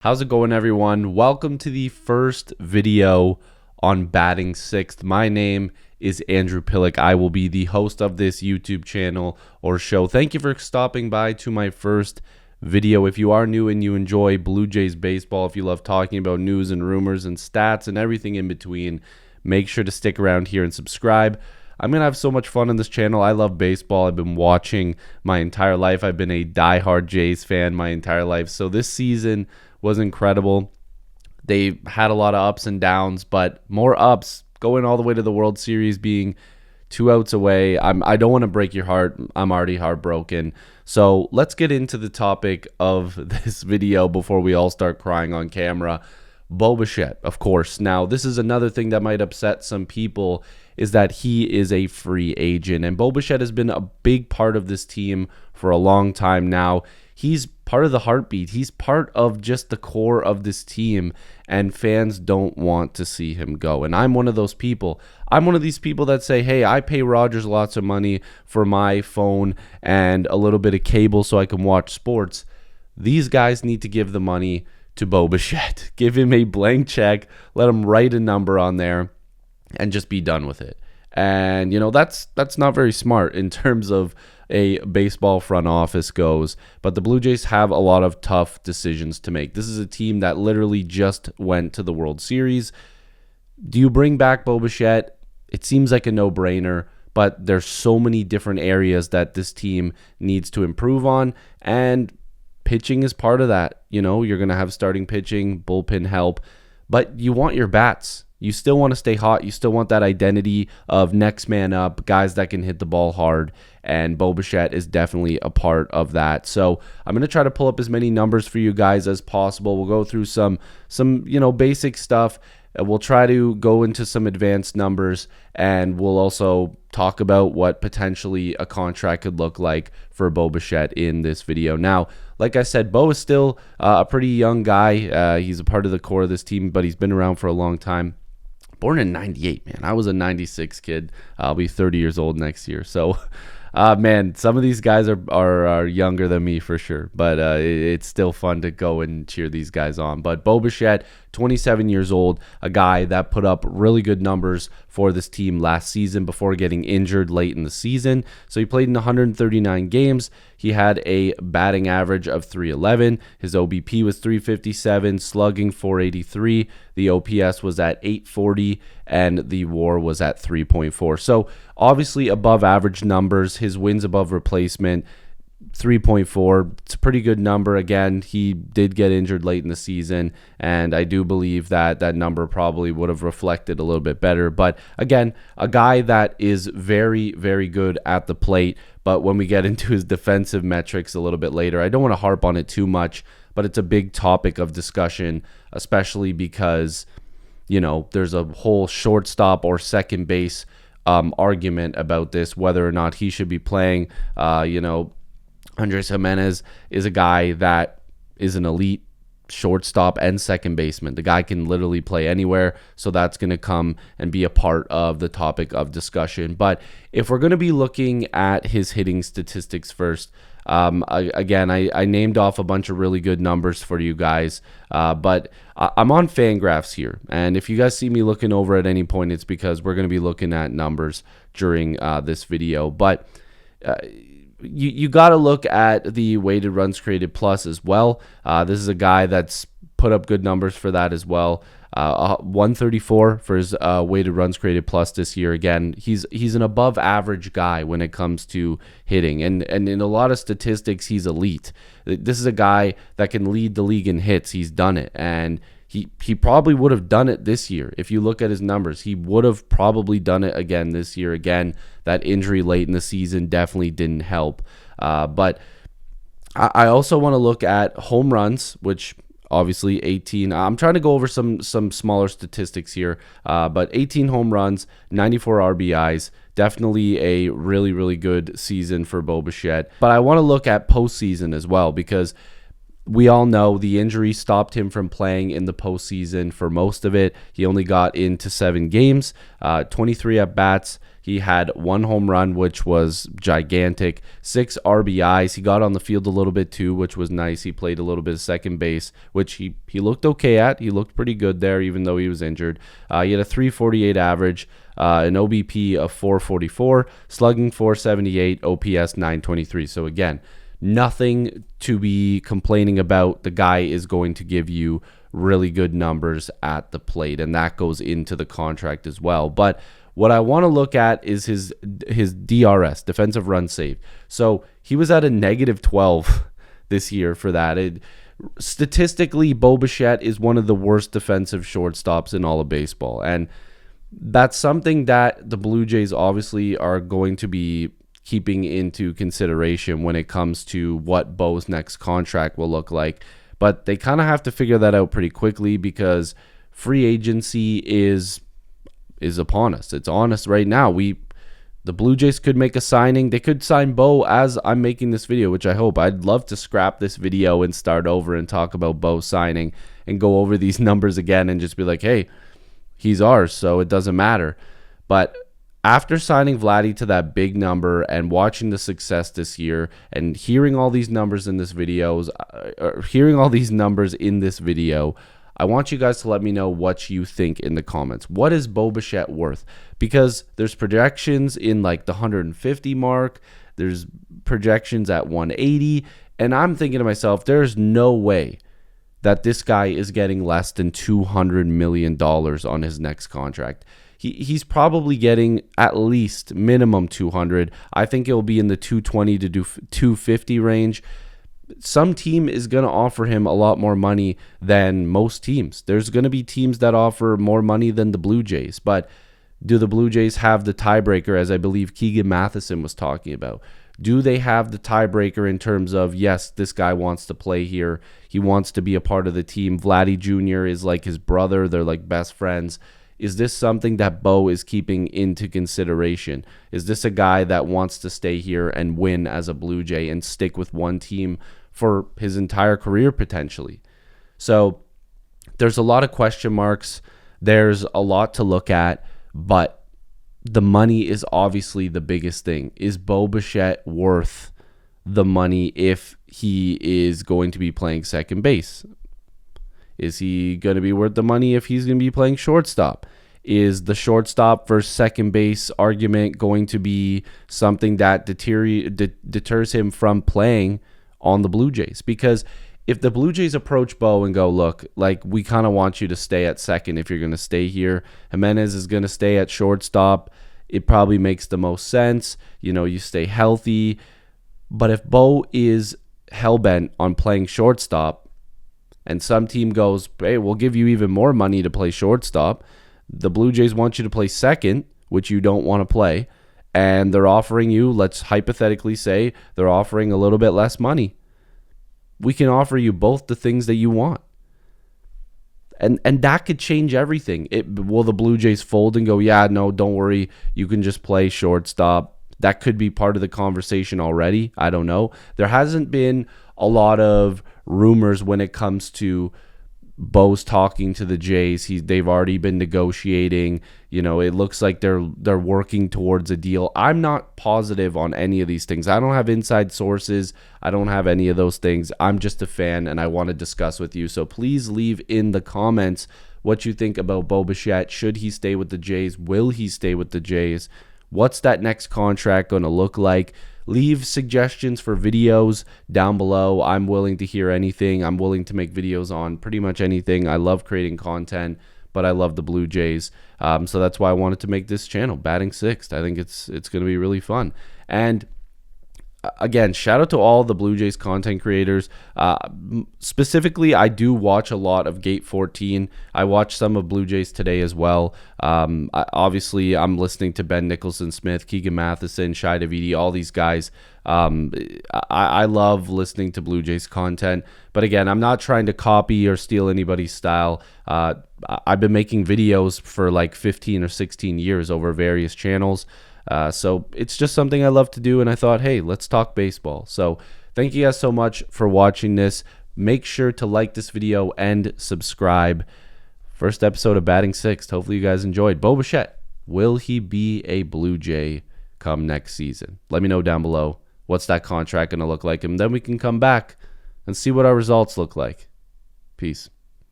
How's it going, everyone? Welcome to the first video on batting sixth. My name is Andrew Pillock. I will be the host of this YouTube channel or show. Thank you for stopping by to my first video. If you are new and you enjoy Blue Jays baseball, if you love talking about news and rumors and stats and everything in between, make sure to stick around here and subscribe. I'm going to have so much fun on this channel. I love baseball. I've been watching my entire life. I've been a diehard Jays fan my entire life. So this season was incredible. They had a lot of ups and downs, but more ups, going all the way to the World Series, being 2 outs away. I don't want to break your heart. I'm already heartbroken. So let's get into the topic of this video before we all start crying on camera. Bo Bichette, of course. Now, this is another thing that might upset some people, is that he is a free agent. And Bo Bichette has been a big part of this team for a long time now. He's part of the heartbeat. He's part of just the core of this team, and fans don't want to see him go. And I'm one of those people. I'm one of these people that say, hey, I pay Rogers lots of money for my phone and a little bit of cable so I can watch sports. These guys need to give the money to Bo Bichette. Give him a blank check, let him write a number on there, and just be done with it. And, you know, that's not very smart in terms of a baseball front office goes. But the Blue Jays have a lot of tough decisions to make. This is a team that literally just went to the World Series. Do you bring back Bo Bichette? It seems like a no-brainer, but there's so many different areas that this team needs to improve on, and pitching is part of that. You know, you're going to have starting pitching, bullpen help, but you want your bats. You still want to stay hot. You still want that identity of next man up, guys that can hit the ball hard, and Bo Bichette is definitely a part of that. So I'm going to try to pull up as many numbers for you guys as possible. We'll go through some basic stuff. We'll try to go into some advanced numbers, and we'll also talk about what potentially a contract could look like for Bo Bichette in this video. Now, like I said, Bo is still a pretty young guy. He's a part of the core of this team, but he's been around for a long time. Born in 98, man. I was a 96 kid. I'll be 30 years old next year. So, man, some of these guys are younger than me for sure. But it's still fun to go and cheer these guys on. But Bo Bichette, 27 years old, a guy that put up really good numbers for this team last season before getting injured late in the season. So he played in 139 games. He had a batting average of 311. His OBP was 357, slugging 483. The OPS was at 840, and the WAR was at 3.4. So obviously above average numbers. His wins above replacement, 3.4. It's a pretty good number. Again, he did get injured late in the season, and I do believe that that number probably would have reflected a little bit better. But again, a guy that is very, very good at the plate. But when we get into his defensive metrics a little bit later, I don't want to harp on it too much, but it's a big topic of discussion, especially because, you know, there's a whole shortstop or second base argument about this, whether or not he should be playing. Andres Jimenez is a guy that is an elite shortstop and second baseman. The guy can literally play anywhere, so that's going to come and be a part of the topic of discussion. But if we're going to be looking at his hitting statistics first, I named off a bunch of really good numbers for you guys, but I'm on Fangraphs here, and if you guys see me looking over at any point, it's because we're going to be looking at numbers during this video. But you got to look at the weighted runs created plus as well. This is a guy that's put up good numbers for that as well. 134 for his weighted runs created plus this year. Again, he's an above average guy when it comes to hitting, and in a lot of statistics, he's elite. This is a guy that can lead the league in hits. He's done it, and he probably would have done it this year. If you look at his numbers, he would have probably done it again this year. Again, that injury late in the season definitely didn't help. But I also want to look at home runs, which obviously 18. I'm trying to go over some smaller statistics here, but 18 home runs, 94 RBIs. Definitely a really, really good season for Bo Bichette. But I want to look at postseason as well, because we all know the injury stopped him from playing in the postseason for most of it. He only got into 7 games, 23 at-bats. He had 1 home run, which was gigantic, 6 RBIs. He got on the field a little bit too, which was nice. He played a little bit of second base, which he looked okay at. He looked pretty good there, even though he was injured. He had a 348 average, an OBP of 444, slugging 478, OPS 923. So again, nothing to be complaining about. The guy is going to give you really good numbers at the plate, and that goes into the contract as well. But what I want to look at is his DRS, defensive run saved. So he was at a -12 this year for that. Statistically, Bo Bichette is one of the worst defensive shortstops in all of baseball, and that's something that the Blue Jays obviously are going to be keeping into consideration when it comes to what Bo's next contract will look like. But they kind of have to figure that out pretty quickly because free agency is upon us. It's on us right now. The Blue Jays could make a signing. They could sign Bo as I'm making this video, which I hope. I'd love to scrap this video and start over and talk about Bo signing and go over these numbers again and just be like, hey, he's ours, so it doesn't matter. But after signing Vladdy to that big number and watching the success this year and hearing all these numbers in this video, I want you guys to let me know what you think in the comments. What is Bo Bichette worth? Because there's projections in like the 150 mark. There's projections at 180. And I'm thinking to myself, there's no way that this guy is getting less than $200 million on his next contract. He's probably getting at least minimum 200. I think it will be in the 220 to 250 range. Some team is going to offer him a lot more money than most teams. There's going to be teams that offer more money than the Blue Jays, but do the Blue Jays have the tiebreaker, as I believe Keegan Matheson was talking about? Do they have the tiebreaker in terms of, yes, this guy wants to play here. He wants to be a part of the team. Vladdy Jr. is like his brother. They're like best friends. Is this something that Bo is keeping into consideration? Is this a guy that wants to stay here and win as a Blue Jay and stick with one team for his entire career potentially? So there's a lot of question marks. There's a lot to look at, but the money is obviously the biggest thing. Is Bo Bichette worth the money if he is going to be playing second base? Is he going to be worth the money if he's going to be playing shortstop? Is the shortstop versus second base argument going to be something that deters him from playing on the Blue Jays? Because if the Blue Jays approach Bo and go, look, like, we kind of want you to stay at second if you're going to stay here. Jimenez is going to stay at shortstop. It probably makes the most sense. You stay healthy. But if Bo is hell-bent on playing shortstop and some team goes, hey, we'll give you even more money to play shortstop, the Blue Jays want you to play second, which you don't want to play, and they're offering you, let's hypothetically say, they're offering a little bit less money. We can offer you both the things that you want. And that could change everything. Will the Blue Jays fold and go, yeah, no, don't worry, you can just play shortstop? That could be part of the conversation already. I don't know. There hasn't been a lot of rumors when it comes to Bo's talking to the Jays. They've already been negotiating. It looks like they're working towards a deal. I'm not positive on any of these things. I don't have inside sources. I don't have any of those things. I'm just a fan, and I want to discuss with you. So please leave in the comments what you think about Bo Bichette. Should he stay with the Jays? Will he stay with the Jays? What's that next contract going to look like? Leave suggestions for videos down below. I'm willing to hear anything. I'm willing to make videos on pretty much anything. I love creating content, but I love the Blue Jays. So that's why I wanted to make this channel, Batting Sixth. I think it's going to be really fun. And again, shout out to all the Blue Jays content creators. Specifically, I do watch a lot of Gate 14. I watch some of Blue Jays Today as well. Obviously, I'm listening to Ben Nicholson-Smith, Keegan Matheson, Shai Davidi, all these guys. I love listening to Blue Jays content. But again, I'm not trying to copy or steal anybody's style. I've been making videos for like 15 or 16 years over various channels. So it's just something I love to do, and I thought, hey, let's talk baseball. So thank you guys so much for watching this. Make sure to like this video and subscribe. First episode of Batting Sixth. Hopefully you guys enjoyed. Bo Bichette, will he be a Blue Jay come next season? Let me know down below. What's that contract going to look like? And then we can come back and see what our results look like. Peace.